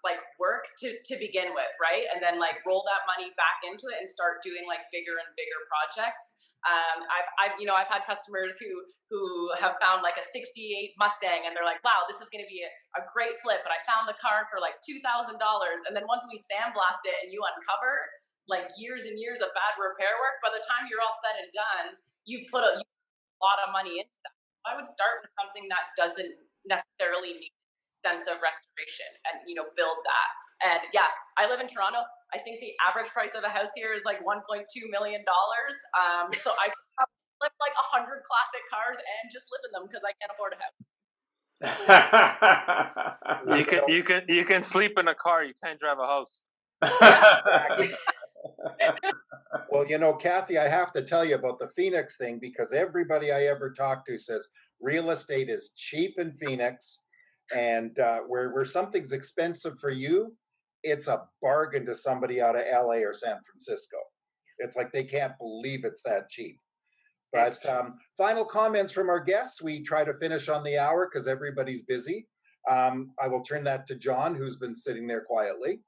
like work to begin with, right? And then like roll that money back into it and start doing like bigger and bigger projects. I've had customers who have found like a 68 Mustang and they're like, wow, this is going to be a great flip, but I found the car for like $2,000. And then once we sandblast it and you uncover, like years and years of bad repair work, by the time you're all said and done, you've put a lot of money into that. I would start with something that doesn't necessarily need extensive restoration and, you know, build that. And yeah, I live in Toronto. I think the average price of a house here is like $1.2 million. So I could flip like 100 classic cars and just live in them because I can't afford a house. You can sleep in a car. You can't drive a house. Well, you know, Kathy, I have to tell you about the Phoenix thing because everybody I ever talk to says real estate is cheap in Phoenix, and where something's expensive for you, it's a bargain to somebody out of LA or San Francisco. It's like they can't believe it's that cheap. But final comments from our guests. We try to finish on the hour because everybody's busy. I will turn that to John, who's been sitting there quietly.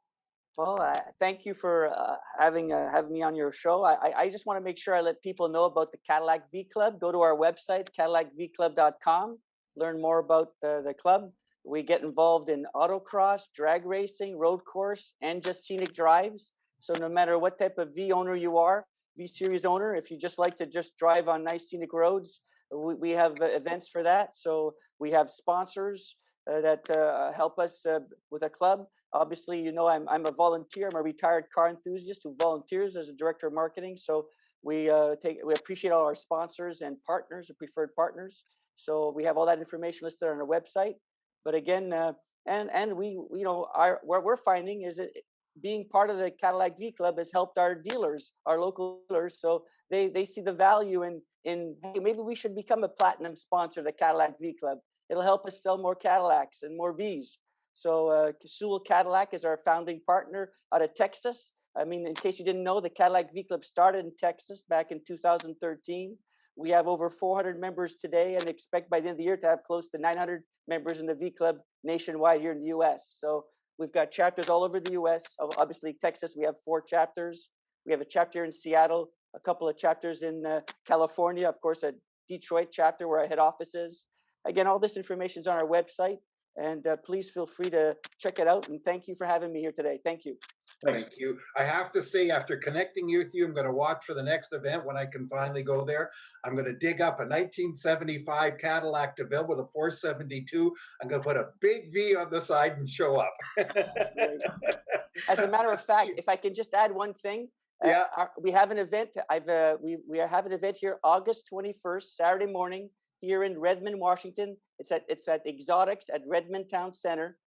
Well, thank you for having me on your show. I just want to make sure I let people know about the Cadillac V Club. Go to our website, CadillacVClub.com. Learn more about the club. We get involved in autocross, drag racing, road course, and just scenic drives. So no matter what type of V owner you are, V Series owner, if you just like to just drive on nice scenic roads, we have events for that. So we have sponsors that help us with a club. Obviously, you know, I'm a volunteer. I'm a retired car enthusiast who volunteers as a director of marketing. So we appreciate all our sponsors and partners, or preferred partners. So we have all that information listed on our website. But again, and we, you know, what we're finding is that being part of the Cadillac V Club has helped our dealers, our local dealers. So they see the value in hey, maybe we should become a platinum sponsor of the Cadillac V Club. It'll help us sell more Cadillacs and more Vs. So Sewell Cadillac is our founding partner out of Texas. I mean, in case you didn't know, the Cadillac V Club started in Texas back in 2013. We have over 400 members today and expect by the end of the year to have close to 900 members in the V Club nationwide here in the U.S. So we've got chapters all over the U.S. Obviously, Texas, we have 4 chapters. We have a chapter in Seattle, a couple of chapters in California, of course, a Detroit chapter where our head office is. Again, all this information is on our website. And please feel free to check it out. And thank you for having me here today. Thank you. Thank you. I have to say, after connecting with you, I'm going to watch for the next event when I can finally go there. I'm going to dig up a 1975 Cadillac DeVille with a 472. I'm going to put a big V on the side and show up. As a matter of fact, if I can just add one thing. Yeah. We have an event. We have an event here August 21st, Saturday morning, here in Redmond, Washington. It's at Exotics at Redmond Town Center.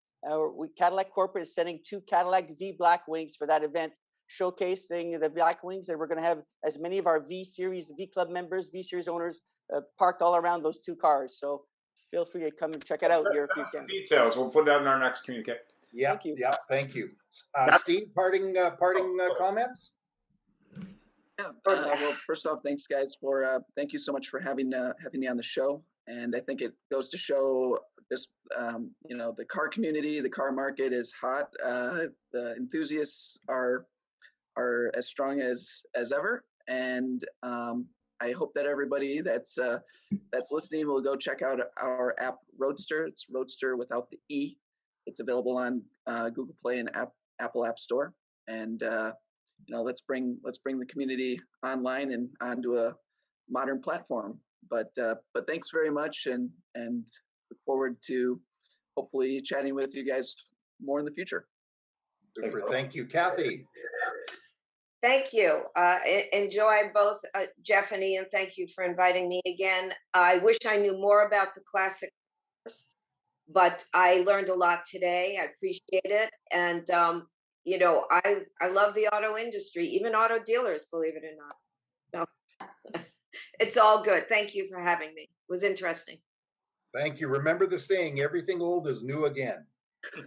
Cadillac Corporate is sending 2 Cadillac V Blackwings for that event, showcasing the Blackwings, and we're going to have as many of our V Series, V Club members, V Series owners parked all around those 2 cars. So feel free to come and check it out here if you can. Details. We'll put that in our next communique. Yeah, thank you. Yeah, thank you. Steve, parting comments. Yeah. Well, first off, thanks guys for thank you so much for having me on the show. And I think it goes to show this, you know, the car community, the car market is hot. The enthusiasts are as strong as ever. And I hope that everybody that's listening will go check out our app Roadster. It's Roadster without the E. It's available on Google Play and Apple App Store. And you know, let's bring the community online and onto a modern platform. But thanks very much, and look forward to hopefully chatting with you guys more in the future. Super. Thank you, Kathy. Thank you. Enjoy both Jeff and Ian. Thank you for inviting me again. I wish I knew more about the classic cars, but I learned a lot today. I appreciate it. And, you know, I love the auto industry, even auto dealers, believe it or not. So it's all good. Thank you for having me. It was interesting. Thank you. Remember the saying, everything old is new again.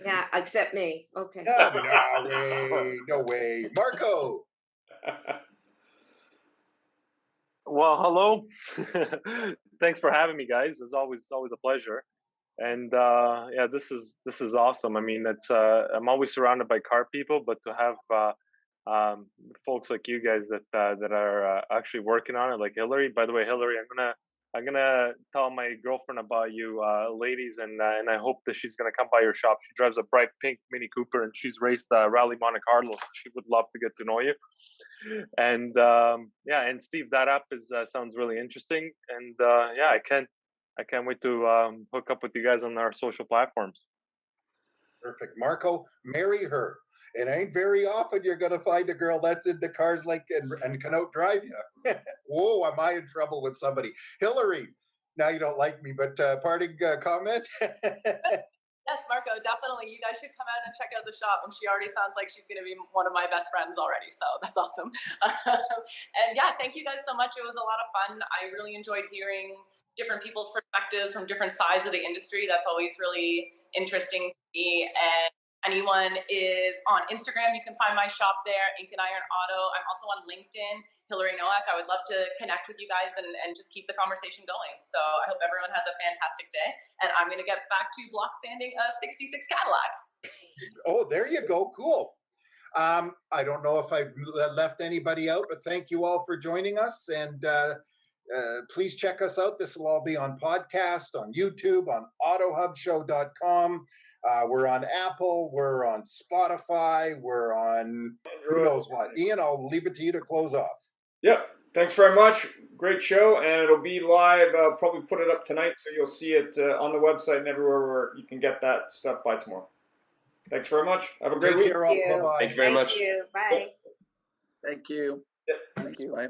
Yeah, except me. Okay. No way. Marco. Well, hello. Thanks for having me, guys. It's always a pleasure. And yeah, this is awesome. I mean, it's I'm always surrounded by car people, but to have folks like you guys that are actually working on it, like Hillary. By the way, Hillary, I'm gonna tell my girlfriend about you, ladies, and I hope that she's gonna come by your shop. She drives a bright pink Mini Cooper, and she's raced Rally Monte Carlo, so she would love to get to know you. And yeah, and Steve, that app is sounds really interesting. And yeah, I can't wait to hook up with you guys on our social platforms. Perfect. Marco, marry her. It ain't very often you're going to find a girl that's into cars like and can outdrive you. Whoa, am I in trouble with somebody? Hillary, now you don't like me, but parting comment? Yes, Marco, definitely. You guys should come out and check out the shop. And she already sounds like she's going to be one of my best friends already. So that's awesome. And yeah, thank you guys so much. It was a lot of fun. I really enjoyed hearing different people's perspectives from different sides of the industry. That's always really interesting to me. And anyone is on Instagram, you can find my shop there, Ink and Iron Auto. I'm also on LinkedIn, Hillary Nowak. I would love to connect with you guys and just keep the conversation going. So I hope everyone has a fantastic day. And I'm going to get back to block sanding a 66 Cadillac. Oh, there you go. Cool. I don't know if I've left anybody out, but thank you all for joining us. And please check us out. This will all be on podcast, on YouTube, on AutoHubShow.com. We're on Apple. We're on Spotify. We're on who knows what. Ian, I'll leave it to you to close off. Yep. Thanks very much. Great show, and it'll be live. I'll probably put it up tonight, so you'll see it on the website and everywhere where you can get that stuff by tomorrow. Thanks very much. Have a great week. Thank you. Bye-bye. Thank you very much. Thank you. Bye. Thank you. Thank you. Bye.